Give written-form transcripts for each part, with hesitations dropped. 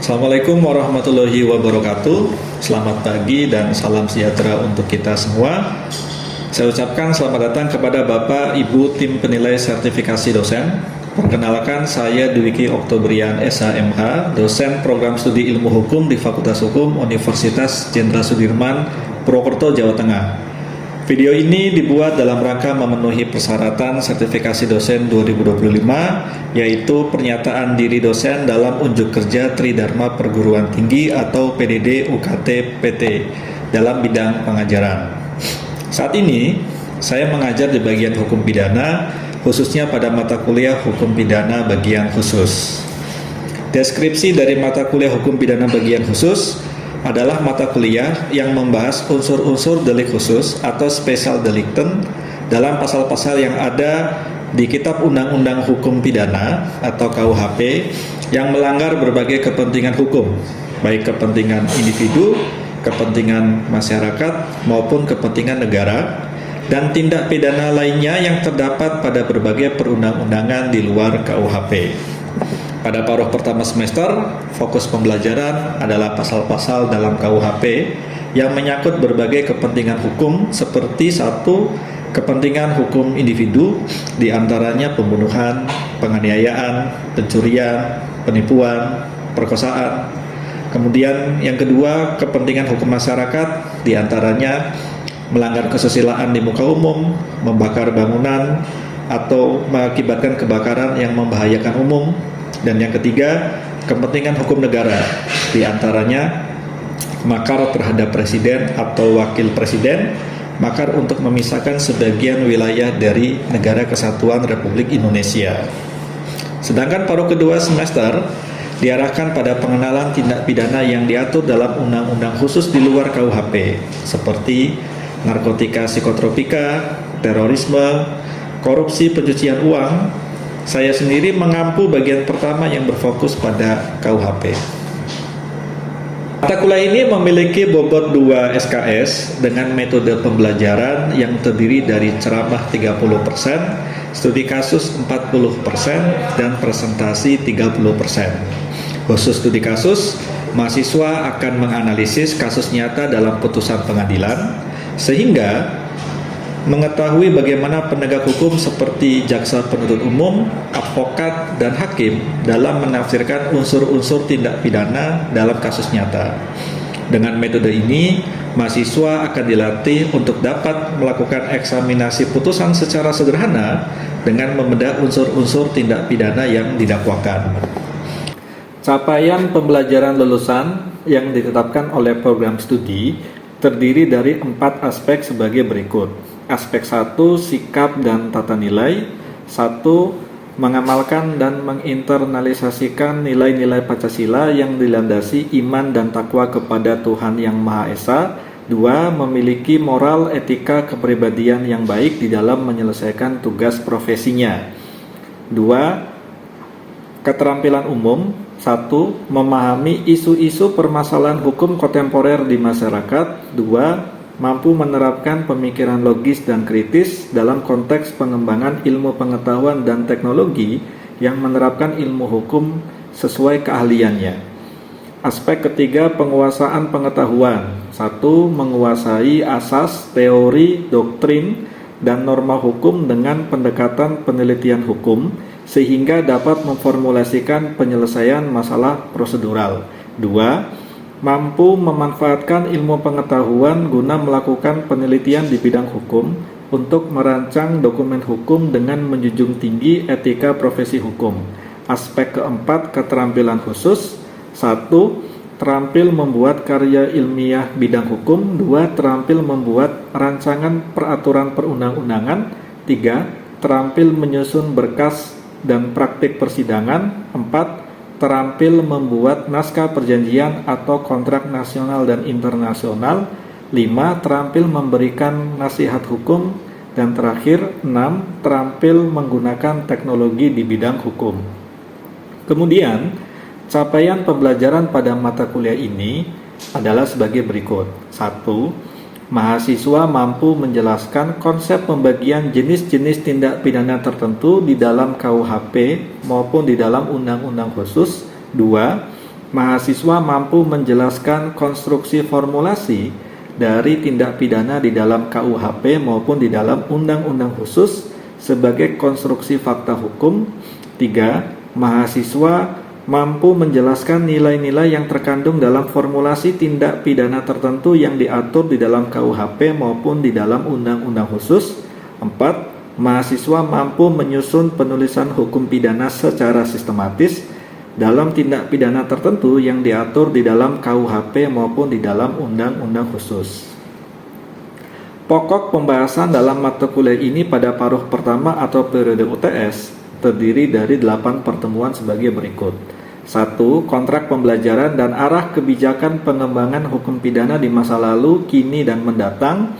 Assalamualaikum warahmatullahi wabarakatuh. Selamat pagi dan salam sejahtera untuk kita semua. Saya ucapkan selamat datang kepada Bapak Ibu tim penilai sertifikasi dosen. Perkenalkan, saya Dwiki Oktobrian SHMH, dosen program studi ilmu hukum di Fakultas Hukum Universitas Jenderal Sudirman, Purwokerto, Jawa Tengah. Video ini dibuat dalam rangka memenuhi persyaratan sertifikasi dosen 2025, yaitu pernyataan diri dosen dalam unjuk kerja Tridharma Perguruan Tinggi atau PDD UKT PT dalam bidang pengajaran. Saat ini, saya mengajar di bagian hukum pidana, khususnya pada mata kuliah hukum pidana bagian khusus. Deskripsi dari mata kuliah hukum pidana bagian khusus adalah mata kuliah yang membahas unsur-unsur delik khusus atau special delicten dalam pasal-pasal yang ada di Kitab Undang-Undang Hukum Pidana atau KUHP yang melanggar berbagai kepentingan hukum, baik kepentingan individu, kepentingan masyarakat, maupun kepentingan negara, dan tindak pidana lainnya yang terdapat pada berbagai perundang-undangan di luar KUHP. Pada paruh pertama semester, fokus pembelajaran adalah pasal-pasal dalam KUHP yang menyangkut berbagai kepentingan hukum seperti satu, kepentingan hukum individu, diantaranya pembunuhan, penganiayaan, pencurian, penipuan, perkosaan. Kemudian yang kedua, kepentingan hukum masyarakat, diantaranya melanggar kesusilaan di muka umum, membakar bangunan, atau mengakibatkan kebakaran yang membahayakan umum. Dan yang ketiga, kepentingan hukum negara, diantaranya makar terhadap presiden atau wakil presiden, makar untuk memisahkan sebagian wilayah dari Negara Kesatuan Republik Indonesia. Sedangkan paruh kedua semester diarahkan pada pengenalan tindak pidana yang diatur dalam undang-undang khusus di luar KUHP, seperti narkotika psikotropika, terorisme, korupsi, pencucian uang. Saya sendiri mengampu bagian pertama yang berfokus pada KUHP. Mata kuliah ini memiliki bobot 2 SKS dengan metode pembelajaran yang terdiri dari ceramah 30%, studi kasus 40%, dan presentasi 30%. Khusus studi kasus, mahasiswa akan menganalisis kasus nyata dalam putusan pengadilan, sehingga mengetahui bagaimana penegak hukum seperti jaksa penuntut umum, advokat, dan hakim dalam menafsirkan unsur-unsur tindak pidana dalam kasus nyata. Dengan metode ini, mahasiswa akan dilatih untuk dapat melakukan eksaminasi putusan secara sederhana dengan membedah unsur-unsur tindak pidana yang didakwakan. Capaian pembelajaran lulusan yang ditetapkan oleh program studi terdiri dari 4 aspek sebagai berikut. Aspek 1, sikap dan tata nilai. 1, mengamalkan dan menginternalisasikan nilai-nilai Pancasila yang dilandasi iman dan takwa kepada Tuhan Yang Maha Esa. 2, memiliki moral, etika, kepribadian yang baik di dalam menyelesaikan tugas profesinya. 2, keterampilan umum. 1, memahami isu-isu permasalahan hukum kontemporer di masyarakat. 2, mampu menerapkan pemikiran logis dan kritis dalam konteks pengembangan ilmu pengetahuan dan teknologi yang menerapkan ilmu hukum sesuai keahliannya. Aspek ketiga, penguasaan pengetahuan. 1, menguasai asas, teori, doktrin, dan norma hukum dengan pendekatan penelitian hukum sehingga dapat memformulasikan penyelesaian masalah prosedural. 2, mampu memanfaatkan ilmu pengetahuan guna melakukan penelitian di bidang hukum untuk merancang dokumen hukum dengan menjunjung tinggi etika profesi hukum. Aspek keempat, keterampilan khusus. 1, terampil membuat karya ilmiah bidang hukum. 2, terampil membuat rancangan peraturan perundang-undangan. 3, terampil menyusun berkas dan praktik persidangan. 4, terampil membuat naskah perjanjian atau kontrak nasional dan internasional. 5, terampil memberikan nasihat hukum. Dan terakhir, 6, terampil menggunakan teknologi di bidang hukum. Kemudian, capaian pembelajaran pada mata kuliah ini adalah sebagai berikut. 1, mahasiswa mampu menjelaskan konsep pembagian jenis-jenis tindak pidana tertentu di dalam KUHP maupun di dalam undang-undang khusus. 2, mahasiswa mampu menjelaskan konstruksi formulasi dari tindak pidana di dalam KUHP maupun di dalam undang-undang khusus sebagai konstruksi fakta hukum. 3. Mahasiswa mampu menjelaskan nilai-nilai yang terkandung dalam formulasi tindak pidana tertentu yang diatur di dalam KUHP maupun di dalam undang-undang khusus. 4. Mahasiswa mampu menyusun penulisan hukum pidana secara sistematis dalam tindak pidana tertentu yang diatur di dalam KUHP maupun di dalam undang-undang khusus. Pokok pembahasan dalam mata kuliah ini pada paruh pertama atau periode UTS terdiri dari 8 pertemuan sebagai berikut. 1. Kontrak pembelajaran dan arah kebijakan pengembangan hukum pidana di masa lalu, kini, dan mendatang.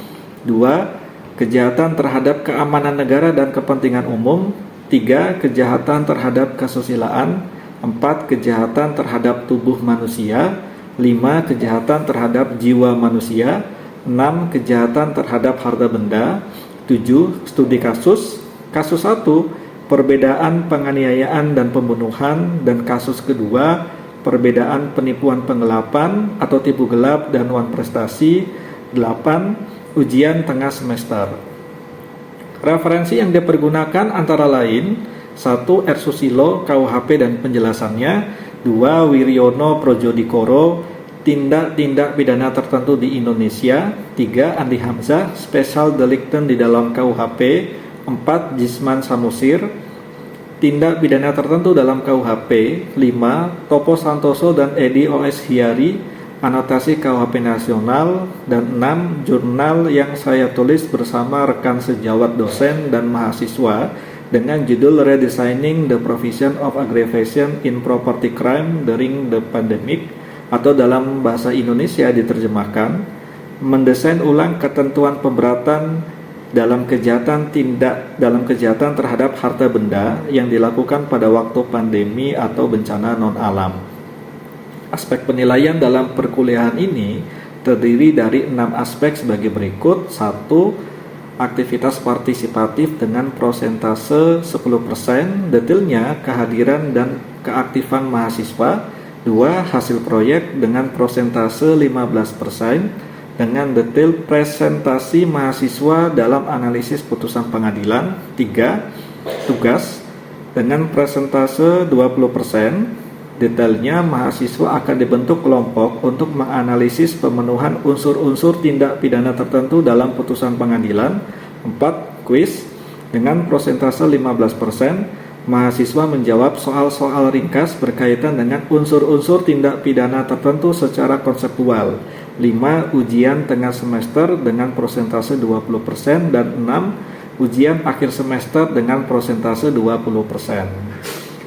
2. Kejahatan terhadap keamanan negara dan kepentingan umum. 3. Kejahatan terhadap kesusilaan. 4. Kejahatan terhadap tubuh manusia. 5. Kejahatan terhadap jiwa manusia. 6. Kejahatan terhadap harta benda. 7. Studi kasus. Kasus 1, perbedaan penganiayaan dan pembunuhan, dan kasus kedua, perbedaan penipuan penggelapan atau tipu gelap dan uang prestasi. 8. Ujian tengah semester. Referensi yang dipergunakan antara lain: 1. R. Susilo, KUHP dan penjelasannya. 2. Wiryono Projodikoro, tindak-tindak pidana tertentu di Indonesia. 3. Andi Hamzah, Special Delicten di dalam KUHP. 4. Jisman Samusir, tindak pidana tertentu dalam KUHP. 5. Topo Santoso dan Edi O.S. Hiari, anotasi KUHP nasional. Dan 6. Jurnal yang saya tulis bersama rekan sejawat dosen dan mahasiswa dengan judul Redesigning the Provision of Aggravation in Property Crime During the Pandemic, atau dalam bahasa Indonesia diterjemahkan, mendesain ulang ketentuan pemberatan dalam kejahatan terhadap harta benda yang dilakukan pada waktu pandemi atau bencana non-alam. Aspek penilaian dalam perkuliahan ini terdiri dari 6 aspek sebagai berikut. 1. Aktivitas partisipatif dengan prosentase 10%, detailnya kehadiran dan keaktifan mahasiswa. 2. Hasil proyek dengan prosentase 15%, dengan detail presentasi mahasiswa dalam analisis putusan pengadilan. 3. Tugas dengan presentase 20%, detailnya mahasiswa akan dibentuk kelompok untuk menganalisis pemenuhan unsur-unsur tindak pidana tertentu dalam putusan pengadilan. 4. Kuis dengan prosentase 15%, mahasiswa menjawab soal-soal ringkas berkaitan dengan unsur-unsur tindak pidana tertentu secara konseptual. 5. Ujian tengah semester dengan prosentase 20%, dan 6. Ujian akhir semester dengan prosentase 20%.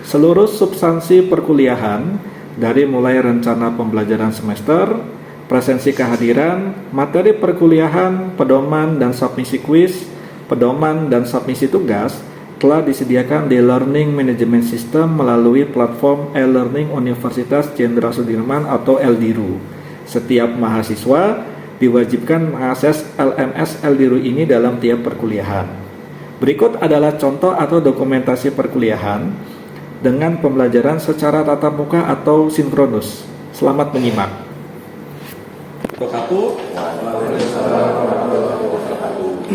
Seluruh substansi perkuliahan dari mulai rencana pembelajaran semester, presensi kehadiran, materi perkuliahan, pedoman dan submisi kuis, pedoman dan submisi tugas telah disediakan di Learning Management System melalui platform e-learning Universitas Jenderal Sudirman atau LDIRU. Setiap mahasiswa diwajibkan mengakses LMS LDIRU ini dalam tiap perkuliahan. Berikut adalah contoh atau dokumentasi perkuliahan dengan pembelajaran secara tatap muka atau sinkronus. Selamat menyimak.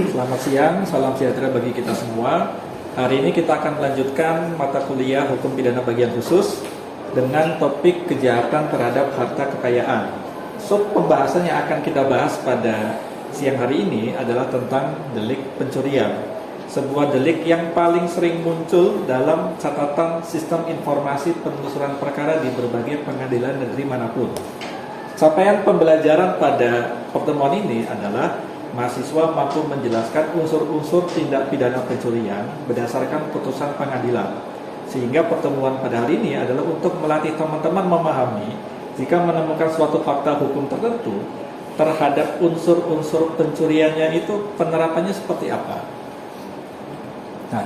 Selamat siang, salam sejahtera bagi kita semua. Hari ini kita akan melanjutkan mata kuliah Hukum Pidana Bagian Khusus dengan topik kejahatan terhadap harta kekayaan. Sub pembahasan yang akan kita bahas pada siang hari ini adalah tentang delik pencurian, sebuah delik yang paling sering muncul dalam catatan sistem informasi penelusuran perkara di berbagai pengadilan negeri manapun. Capaian pembelajaran pada pertemuan ini adalah mahasiswa mampu menjelaskan unsur-unsur tindak pidana pencurian berdasarkan putusan pengadilan. Sehingga pertemuan pada hari ini adalah untuk melatih teman-teman memahami jika menemukan suatu fakta hukum tertentu terhadap unsur-unsur pencuriannya itu penerapannya seperti apa. Nah,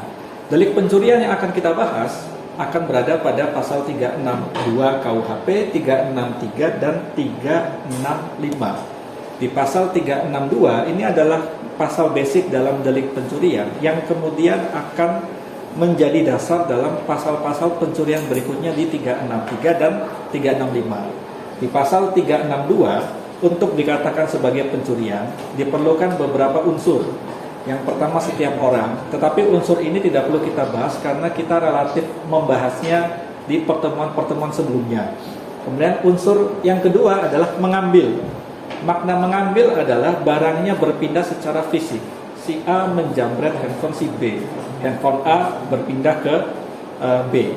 delik pencurian yang akan kita bahas akan berada pada pasal 362 KUHP, 363 dan 365. Di pasal 362 ini adalah pasal basic dalam delik pencurian yang kemudian akan menjadi dasar dalam pasal-pasal pencurian berikutnya di 363 dan 365. Di pasal 362, untuk dikatakan sebagai pencurian, diperlukan beberapa unsur. Yang pertama, setiap orang. Tetapi unsur ini tidak perlu kita bahas karena kita relatif membahasnya di pertemuan-pertemuan sebelumnya. Kemudian unsur yang kedua adalah mengambil. Makna mengambil adalah barangnya berpindah secara fisik. Si A menjamret handphone si B, handphone A berpindah ke B.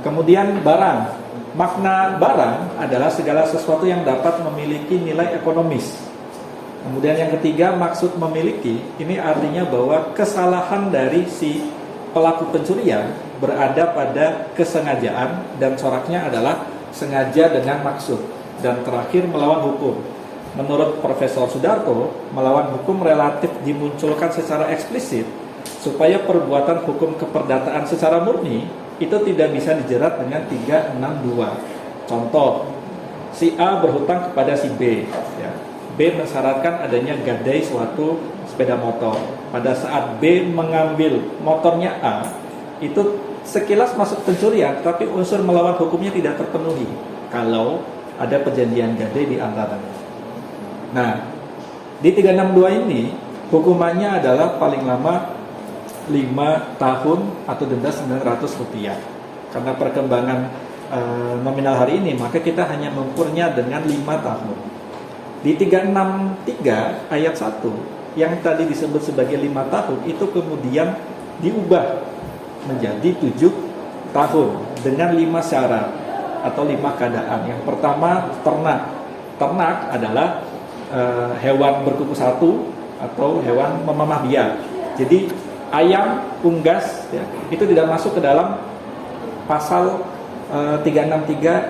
Kemudian barang. Makna barang adalah segala sesuatu yang dapat memiliki nilai ekonomis. Kemudian yang ketiga, maksud memiliki, ini artinya bahwa kesalahan dari si pelaku pencurian berada pada kesengajaan dan coraknya adalah sengaja dengan maksud. Dan terakhir, melawan hukum. Menurut Profesor Sudarto, melawan hukum relatif dimunculkan secara eksplisit supaya perbuatan hukum keperdataan secara murni itu tidak bisa dijerat dengan 362. Contoh, si A berhutang kepada si B, ya. B mensyaratkan adanya gadai suatu sepeda motor. Pada saat B mengambil motornya A, itu sekilas masuk pencurian, tapi unsur melawan hukumnya tidak terpenuhi kalau ada perjanjian gadai di antaranya. Nah, di 362 ini hukumannya adalah paling lama 5 tahun atau denda Rp900. Karena perkembangan nominal hari ini, maka kita hanya mengukurnya dengan 5 tahun. Di 363 ayat 1 yang tadi disebut sebagai 5 tahun itu kemudian diubah menjadi 7 tahun dengan 5 syarat atau 5 keadaan. Yang pertama, ternak. Ternak adalah hewan berkuku satu atau hewan memamah biak. Jadi ayam, unggas, ya, itu tidak masuk ke dalam pasal 363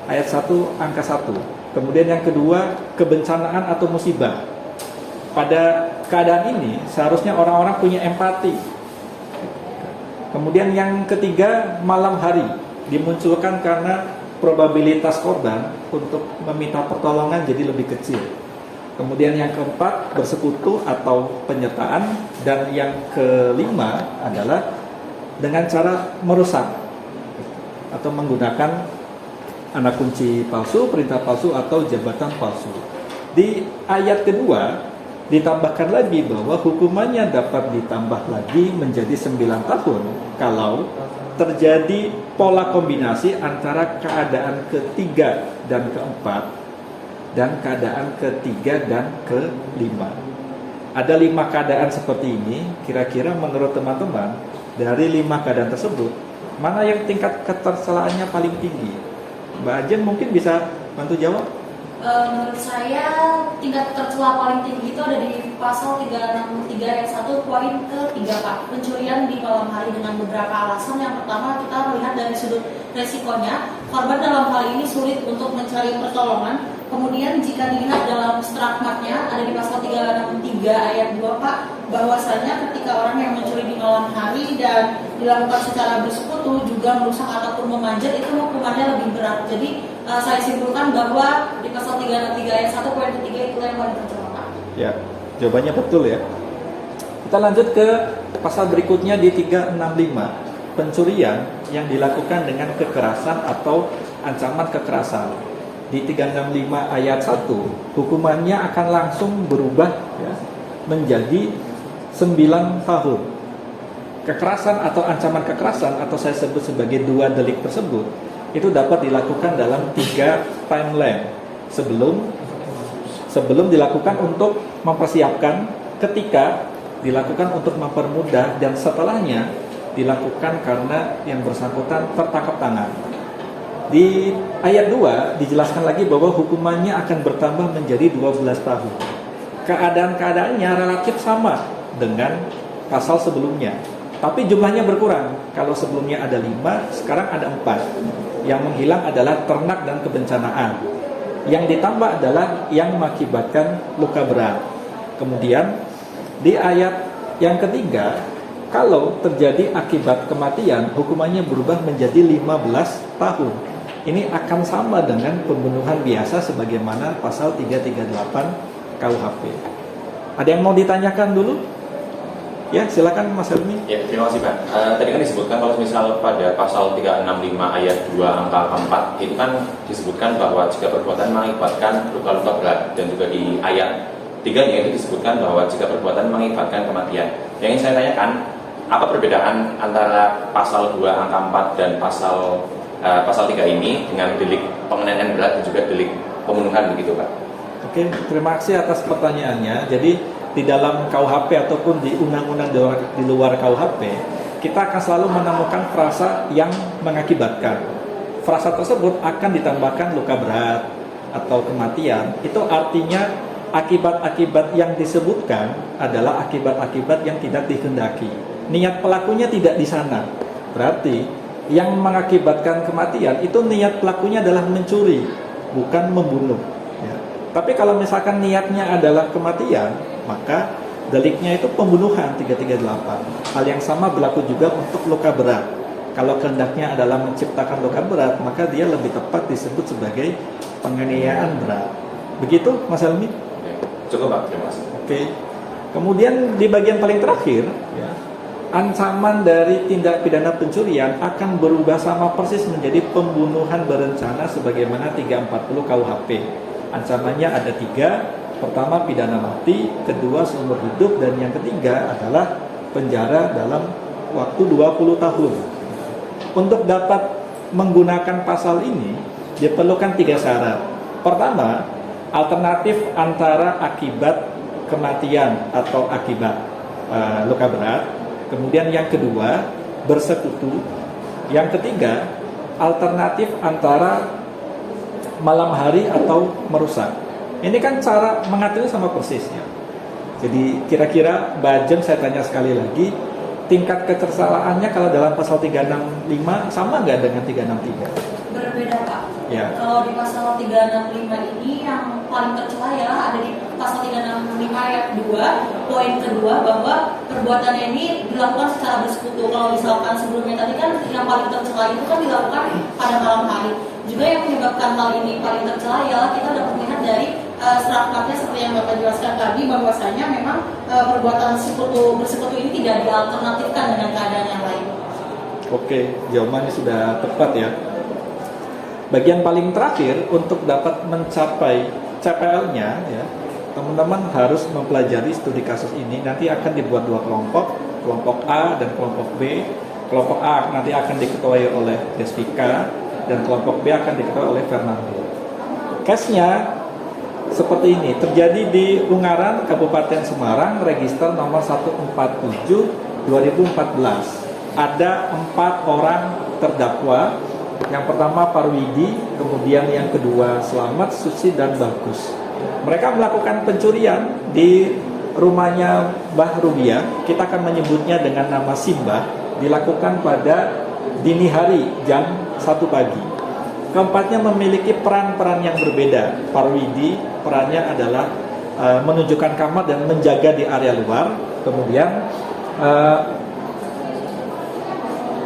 ayat 1 angka 1. Kemudian yang kedua, kebencanaan atau musibah. Pada keadaan ini seharusnya orang-orang punya empati. Kemudian yang ketiga, malam hari, dimunculkan karena probabilitas korban untuk meminta pertolongan jadi lebih kecil. Kemudian yang keempat, bersekutu atau penyertaan. Dan yang kelima adalah dengan cara merusak atau menggunakan anak kunci palsu, perintah palsu, atau jabatan palsu. Di ayat kedua ditambahkan lagi bahwa hukumannya dapat ditambah lagi menjadi 9 tahun kalau terjadi pola kombinasi antara keadaan ketiga dan keempat dan keadaan ketiga dan kelima. Ada 5 keadaan seperti ini. Kira-kira menurut teman-teman, dari 5 keadaan tersebut, mana yang tingkat keterselaannya paling tinggi? Mbak Ajen mungkin bisa bantu jawab. Menurut saya tingkat tercela paling tinggi itu ada di pasal 363 ayat 1 poin ke-3, Pak. Pencurian di malam hari dengan beberapa alasan. Yang pertama, kita melihat dari sudut resikonya, korban dalam hal ini sulit untuk mencari pertolongan. Kemudian jika dilihat dalam stigmatnya ada di pasal 363 ayat 2, Pak, bahwasanya ketika orang yang mencuri di malam hari dan dilakukan secara bersekutu juga merusak ataupun memanjat, itu hukumannya lebih berat. Jadi saya simpulkan bahwa di pasal 363 ayat 1 poin ke-3 itu yang paling tercela, Pak. Ya, jawabannya betul ya. Kita lanjut ke pasal berikutnya di 365. Pencurian yang dilakukan dengan kekerasan atau ancaman kekerasan. Di 365 ayat 1, hukumannya akan langsung berubah, ya, menjadi 9 tahun. Kekerasan atau ancaman kekerasan, atau saya sebut sebagai 2 delik tersebut, itu dapat dilakukan dalam 3 timeline. Sebelum dilakukan untuk mempersiapkan, ketika dilakukan untuk mempermudah, dan setelahnya dilakukan karena yang bersangkutan tertangkap tangan. Di ayat 2 dijelaskan lagi bahwa hukumannya akan bertambah menjadi 12 tahun. Keadaan-keadaannya relatif sama dengan pasal sebelumnya, tapi jumlahnya berkurang. Kalau sebelumnya ada 5, sekarang ada 4. Yang menghilang adalah ternak dan kebencanaan. Yang ditambah adalah yang mengakibatkan luka berat. Kemudian di ayat yang ketiga, kalau terjadi akibat kematian, hukumannya berubah menjadi 15 tahun. Ini akan sama dengan pembunuhan biasa sebagaimana pasal 338 KUHP. Ada yang mau ditanyakan dulu? Ya, silakan Mas Helmi. Ya, terima kasih Pak. Tadi kan disebutkan kalau misal pada pasal 365 ayat 2 angka 4 itu kan disebutkan bahwa jika perbuatan mengakibatkan luka-luka berat, dan juga di ayat 3-nya itu disebutkan bahwa jika perbuatan mengakibatkan kematian. Yang ingin saya tanyakan, apa perbedaan antara pasal 2 angka 4 dan pasal 3 ini dengan delik penganiayaan berat dan juga delik pembunuhan begitu Pak? Oke, terima kasih atas pertanyaannya. Jadi di dalam KUHP ataupun di undang-undang di luar KUHP, kita akan selalu menemukan frasa yang mengakibatkan. Frasa tersebut akan ditambahkan luka berat atau kematian. Itu artinya akibat-akibat yang disebutkan adalah akibat-akibat yang tidak dikehendaki. Niat pelakunya tidak di sana. Berarti yang mengakibatkan kematian itu niat pelakunya adalah mencuri, bukan membunuh. Ya. Tapi kalau misalkan niatnya adalah kematian, maka deliknya itu pembunuhan 338. Hal yang sama berlaku juga untuk luka berat. Kalau kehendaknya adalah menciptakan luka berat, maka dia lebih tepat disebut sebagai penganiayaan berat. Begitu Mas Helmi? Cukup Pak, terima kasih. Oke. Kemudian di bagian paling terakhir, ya, ancaman dari tindak pidana pencurian akan berubah sama persis menjadi pembunuhan berencana sebagaimana 340 KUHP. Ancamannya ada 3. Pertama pidana mati, kedua seumur hidup, dan yang ketiga adalah penjara dalam waktu 20 tahun. Untuk dapat menggunakan pasal ini diperlukan 3 syarat. Pertama, alternatif antara akibat kematian atau akibat luka berat. Kemudian yang kedua, bersekutu. Yang ketiga, alternatif antara malam hari atau merusak. Ini kan cara mengaturnya sama persisnya. Jadi kira-kira Mbak Jem, saya tanya sekali lagi, tingkat ketersalahannya kalau dalam pasal 365 sama nggak dengan 363? Berbeda Pak. Ya. Kalau di pasal 365 ini yang paling tercela ya ada di pasal 365 ayat 2 poin kedua, bahwa perbuatannya ini dilakukan secara bersekutu. Kalau misalkan sebelumnya tadi kan yang paling tercela itu kan dilakukan pada malam hari. Juga yang menyebabkan hal ini paling tercela ialah kita dapat melihat dari serakatnya seperti yang Bapak jelaskan tadi, bahwasanya memang perbuatan bersekutu ini tidak dialternatifkan dengan keadaan yang lain. Oke, jawabannya sudah tepat ya. Bagian paling terakhir untuk dapat mencapai CPL-nya ya, teman-teman harus mempelajari studi kasus ini. Nanti akan dibuat 2 kelompok, kelompok A dan kelompok B. Kelompok A nanti akan diketuai oleh Desvika dan kelompok B akan diketuai oleh Fernando. Case-nya seperti ini, terjadi di Ungaran, Kabupaten Semarang, register nomor 147 2014. Ada 4 orang terdakwa. Yang pertama Parwidi, kemudian yang kedua Selamat, Susi, dan Bagus. Mereka melakukan pencurian di rumahnya Mbah Rubia. Kita akan menyebutnya dengan nama Simbah. Dilakukan pada dini hari jam 1 pagi. Keempatnya memiliki peran-peran yang berbeda. Parwidi perannya adalah menunjukkan kamar dan menjaga di area luar. Kemudian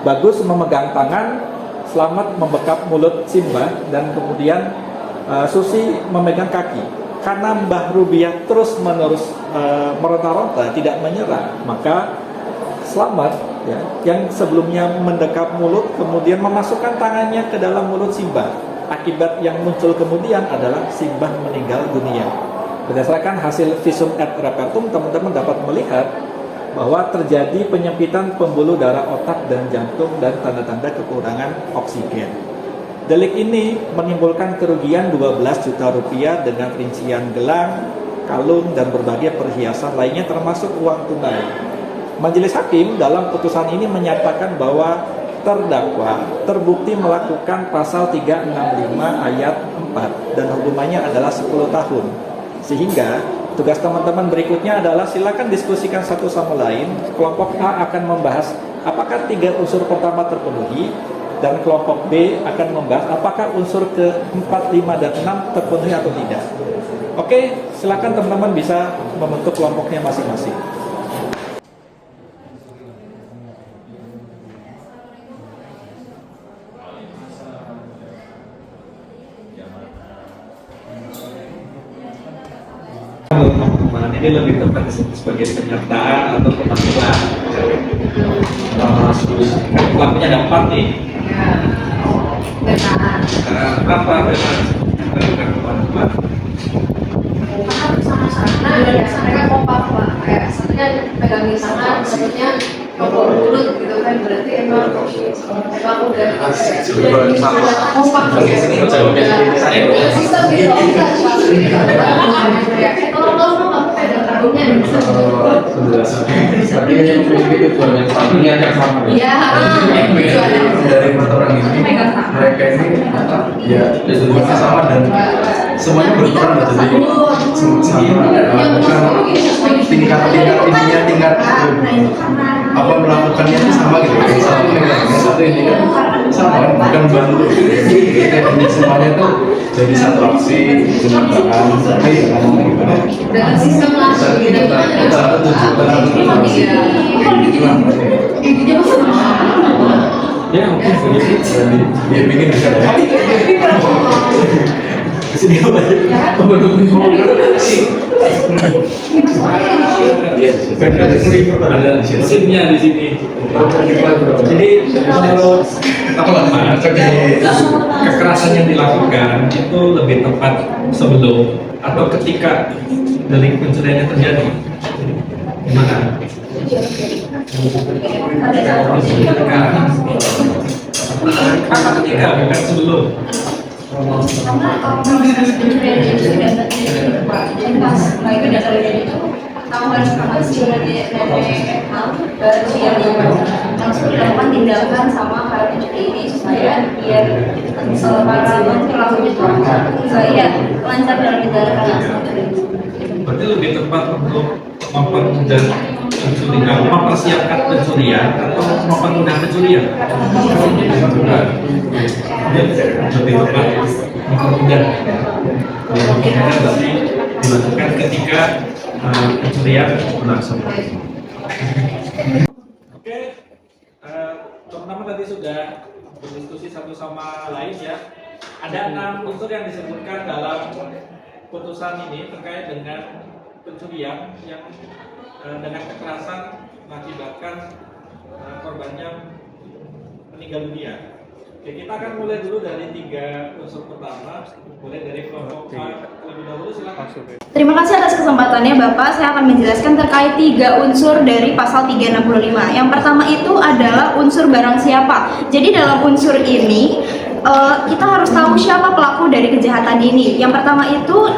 Bagus memegang tangan, Selamat membekap mulut Simbah, dan kemudian Susi memegang kaki. Karena Mbah Rubiah terus-menerus meronta-ronta, tidak menyerah, maka Selamat ya, yang sebelumnya mendekap mulut kemudian memasukkan tangannya ke dalam mulut Simbah. Akibat yang muncul kemudian adalah Simbah meninggal dunia. Berdasarkan hasil visum et repertum, teman-teman dapat melihat bahwa terjadi penyempitan pembuluh darah otak dan jantung dan tanda-tanda kekurangan oksigen. Delik ini menimbulkan kerugian 12 juta rupiah dengan rincian gelang, kalung, dan berbagai perhiasan lainnya termasuk uang tunai. Majelis hakim dalam putusan ini menyatakan bahwa terdakwa terbukti melakukan pasal 365 ayat 4 dan hukumannya adalah 10 tahun. Sehingga tugas teman-teman berikutnya adalah silakan diskusikan satu sama lain. Kelompok A akan membahas apakah 3 unsur pertama terpenuhi, dan kelompok B akan membahas apakah unsur ke-4, 5, dan 6 terpenuhi atau tidak. Oke, silakan teman-teman bisa membentuk kelompoknya masing-masing. ini lebih tepat disebut sebagai penyertaan atau penampilan. Lampunya ada 4 nih. Apa mereka kompak Pak, kayak satunya pegang di sana, satunya nongol mulut gitu kan, berarti emang udah kompak sistem gitu. Kalau kamu pegang taruhnya iya, dari orang ini mereka ini ya tujuannya sama dan semuanya berperan jadi sama tingkat apa melakukannya itu sama gitu. Yang satu ini kan sama, bukan bantu. Jadi semuanya itu jadi satu aksi penyertaan. dengan sistem langsung gitu. Ya, oke. Dia bikin bisa ya. Sini apa ya? Ada mesinnya di sini. Jadi menurut teman-teman, kekerasan yang dilakukan itu lebih tepat sebelum atau ketika delik pencurian terjadi. Gimana? Ketika bukan sebelum. Pencurian itu sudah terjadi Pak, jadi pas itu udah terjadi itu tahuan masih dari baru yang langsung dilakukan tindakan sama para pencuri ini supaya biar para pelakunya itu supaya lancar dalam menjalankan aksi. Berarti lebih tepat untuk mempermudah pencurian, mempersiapkan pencurian atau mempermudah pencurian. Lebih tepat mempermudah. Mempermudah berarti dilakukan ketika pencurian berlangsung. Oke, teman-teman tadi sudah berdiskusi satu sama lain ya. Ada 6 unsur yang disebutkan dalam putusan ini terkait dengan pencurian yang dengan kekerasan mengakibatkan korbannya meninggal dunia. Oke, kita akan mulai dulu dari 3 unsur pertama, mulai dari kelompok A terlebih dahulu, silakan. Terima kasih atas kesempatannya Bapak. Saya akan menjelaskan terkait 3 unsur dari pasal 365. Yang pertama itu adalah unsur barang siapa. Jadi dalam unsur ini kita harus tahu siapa pelaku dari kejahatan ini. Yang pertama itu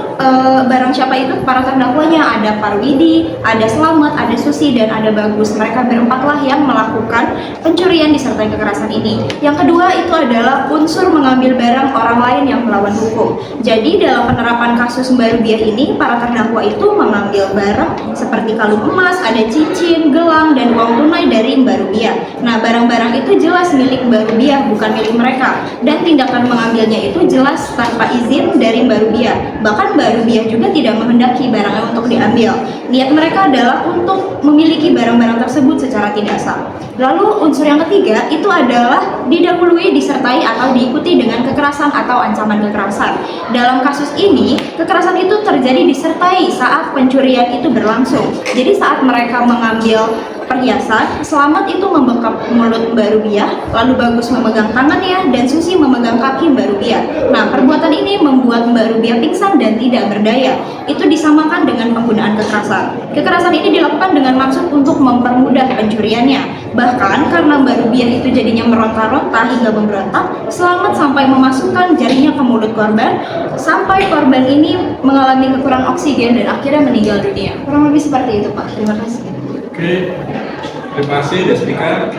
barang siapa itu para terdakwanya, ada Parwidi, ada Slamet, ada Susi, dan ada Bagus. Mereka berempatlah yang melakukan pencurian disertai kekerasan ini. Yang kedua itu adalah unsur mengambil barang orang lain yang melawan hukum. Jadi dalam penerapan kasus Mbak Rubiah ini, para terdakwa itu mengambil barang seperti kalung emas, ada cincin, gelang, dan uang tunai dari Mbak Rubiah. Nah, barang-barang itu jelas milik Mbak Rubiah, bukan milik mereka. Dan tindakan mengambilnya itu jelas tanpa izin dari Mbak Rubiah. Bahkan Mbak Rubiah juga tidak menghendaki barangnya untuk diambil. Niat mereka adalah untuk memiliki barang-barang tersebut secara tidak sah. Lalu unsur yang ketiga itu adalah didahului, disertai, atau diikuti dengan kekerasan atau ancaman kekerasan. Dalam kasus ini, kekerasan itu terjadi disertai saat pencurian itu berlangsung. Jadi saat mereka mengambil perhiasan, Slamet itu membekap mulut Mbak Rubiah, lalu Bagus memegang tangannya, dan Susi memegang kaki Mbak Rubiah. Nah, perbuatan ini membuat Mbak Rubiah pingsan dan tidak berdaya. Itu disamakan dengan penggunaan kekerasan. Kekerasan ini dilakukan dengan maksud untuk mempermudah pencuriannya. Bahkan karena Mbak Rubiah itu jadinya meronta-ronta hingga memberontak, Slamet sampai memasukkan jarinya ke mulut korban, sampai korban ini mengalami kekurangan oksigen dan akhirnya meninggal dunia. Kurang lebih seperti itu, Pak. Terima kasih. Oke, terima kasih Desmika.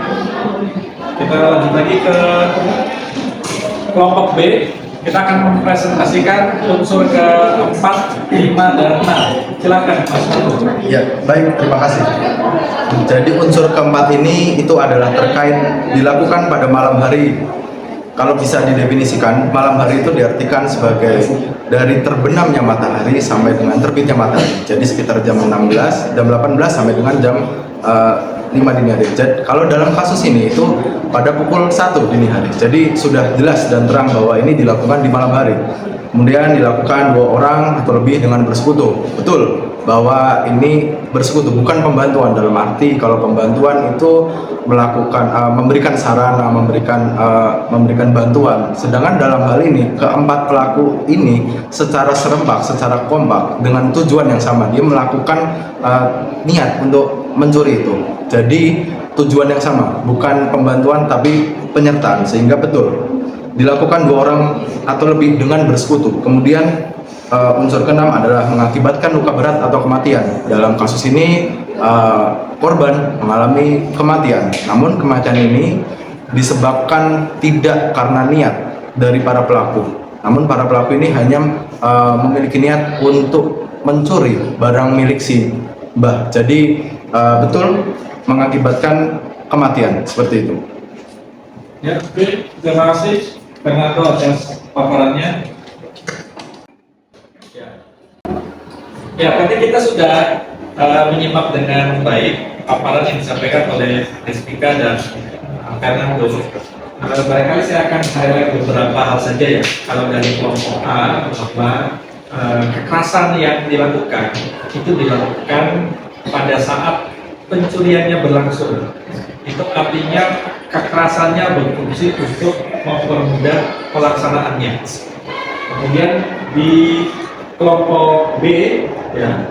Kita lanjut lagi ke kelompok B. Kita akan mempresentasikan unsur ke-4, 5, dan 6. Silakan Mas Putu. Ya, baik, terima kasih. Jadi unsur keempat ini itu adalah terkait dilakukan pada malam hari. Kalau bisa didefinisikan, malam hari itu diartikan sebagai dari terbenamnya matahari sampai dengan terbitnya matahari. Jadi sekitar jam 16, jam 18 sampai dengan jam 5 dini hari. Jadi kalau dalam kasus ini itu pada pukul 1 dini hari. Jadi sudah jelas dan terang bahwa ini dilakukan di malam hari. Kemudian dilakukan 2 orang atau lebih dengan bersekutu. Betul, bahwa ini bersekutu, bukan pembantuan. Dalam arti kalau pembantuan itu melakukan memberikan sarana, memberikan bantuan, sedangkan dalam hal ini keempat pelaku ini secara serempak, secara kompak dengan tujuan yang sama, dia melakukan niat untuk mencuri itu. Jadi tujuan yang sama, bukan pembantuan tapi penyertaan, sehingga betul dilakukan 2 orang atau lebih dengan bersekutu. Kemudian unsur keenam adalah mengakibatkan luka berat atau kematian. Dalam kasus ini korban mengalami kematian, namun kematian ini disebabkan tidak karena niat dari para pelaku, namun para pelaku ini hanya memiliki niat untuk mencuri barang milik si Mbah. Jadi betul mengakibatkan kematian seperti itu. Ya, oke, terima kasih Bernardo atas paparannya. Ya, tadi kita sudah menyimak dengan baik paparan yang disampaikan oleh Desmika dan Fernando. Barangkali saya akan highlight beberapa hal saja ya. Kalau dari kelompok A, bahwa kekerasan yang dilakukan itu dilakukan pada saat pencuriannya berlangsung. Itu artinya kekerasannya berfungsi untuk mempermudah pelaksanaannya. Kemudian di kelompok B ya,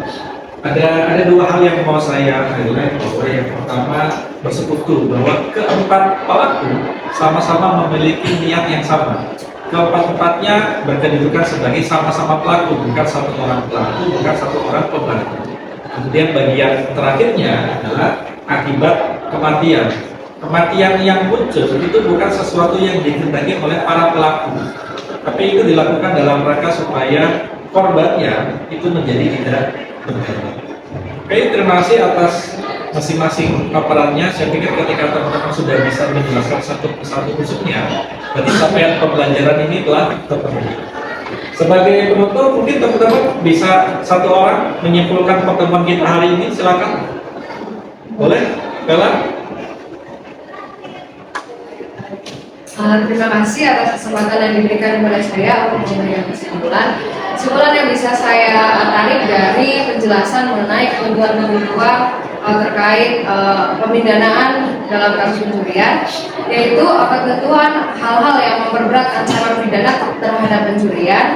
ada 2 hal yang mau saya highlight, bahwa yang pertama bersekutu, bahwa keempat pelaku sama-sama memiliki niat yang sama. Keempat-empatnya berkedudukan sebagai sama-sama pelaku, bukan satu orang pelaku, bukan satu orang pembantu. Kemudian bagian terakhirnya adalah akibat kematian. Kematian yang muncul itu bukan sesuatu yang dikehendaki oleh para pelaku, tapi itu dilakukan dalam rangka supaya korbannya itu menjadi tidak berkorban. Oke, terima kasih atas masing-masing paparannya. Saya pikir ketika teman-teman sudah bisa menjelaskan satu persatu unsurnya, berarti capaian pembelajaran ini telah terpenuhi. Sebagai penutup, mungkin teman-teman bisa 1 orang menyimpulkan pertemuan kita hari ini. Silakan. Boleh, Bella? Terima kasih atas kesempatan yang diberikan kepada saya untuk memberikan kesimpulan. Kesimpulan yang bisa saya tarik dari penjelasan mengenai ketentuan-ketentuan terkait pemindanaan dalam kasus pencurian, yaitu ketentuan hal-hal yang memperberat ancaman pidana terhadap pencurian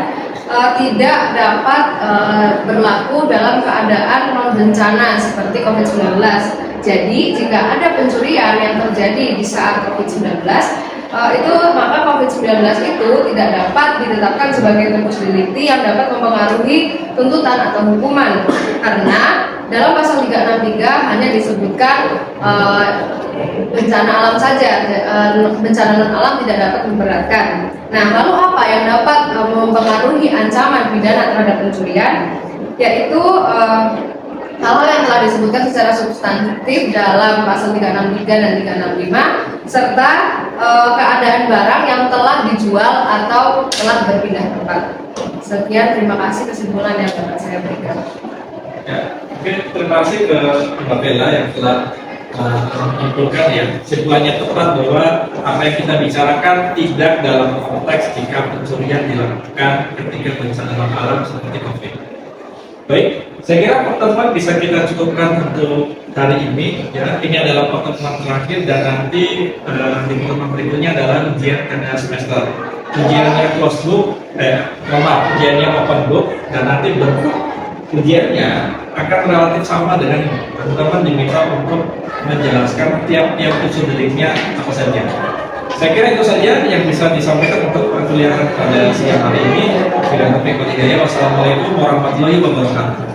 tidak dapat berlaku dalam keadaan non bencana seperti COVID-19. Jadi jika ada pencurian yang terjadi di saat COVID-19, maka COVID-19 itu tidak dapat ditetapkan sebagai tempus delicti yang dapat mempengaruhi tuntutan atau hukuman, karena dalam pasal 363 hanya disebutkan bencana alam saja, bencana non alam tidak dapat memberatkan. Nah, lalu apa yang dapat mempengaruhi ancaman pidana terhadap pencurian? Yaitu hal-hal yang telah disebutkan secara substantif dalam pasal 363 dan 365, serta keadaan barang yang telah dijual atau telah berpindah tempat. Sekian, terima kasih kesimpulan yang dapat saya berikan. Ya, oke, terima kasih ke Mbak Bella yang telah menyimpulkan ya, kesimpulannya tepat bahwa apa yang kita bicarakan tidak dalam konteks jika pencurian dilakukan ketika bencana alam seperti COVID. Baik, saya kira pertemuan bisa kita cukupkan untuk hari ini ya. Ini adalah pertemuan terakhir dan nanti di pertemuan berikutnya adalah ujian tengah semester. Ujiannya closed book, ujiannya open book, dan nanti bentuk ujiannya akan relatif sama dengan ini. Teman-teman diminta untuk menjelaskan tiap-tiap unsur deliknya apa saja. Saya kira itu saja yang bisa disampaikan untuk perkuliahan pada siang hari ini. Wassalamualaikum warahmatullahi wabarakatuh.